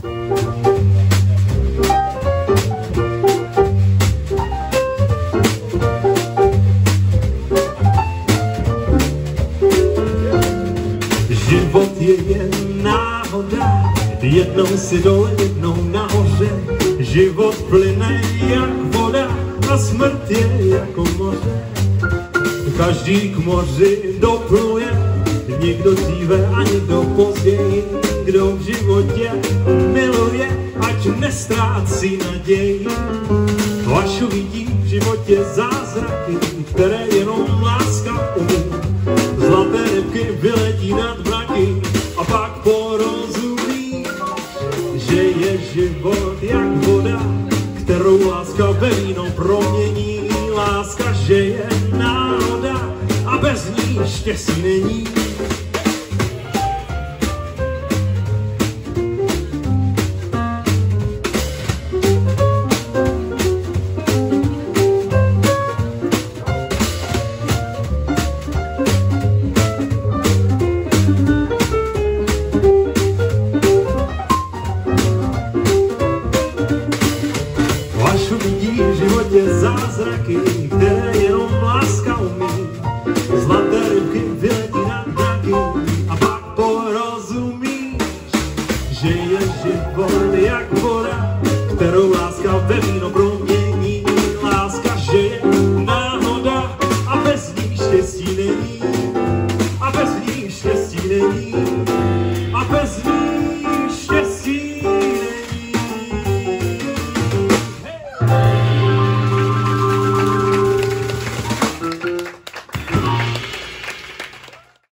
Život je jen náhoda, jednou si dole, jednou nahoře. Život plyne jak voda a smrt je jako moře. Každý k moři dopluje, někdo dříve a někdo později. Kdo v životě miluje, ať nestrácí naději. Až uvidí v životě zázraky, které jenom láska umí. Zlaté rybky vyletí nad mraky a pak porozumí, že je život jak voda, kterou láska ve víno promění. Láska, že je náhoda a bez ní štěstí není. Až uvidí v životě zázraky, které jenom láska umí. Zlaté rybky vyletí nad mraky a pak porozumí, že je život jak voda, kterou láska ve víno promění. Láska, že je náhoda a bez ní štěstí není. A bez ní štěstí není.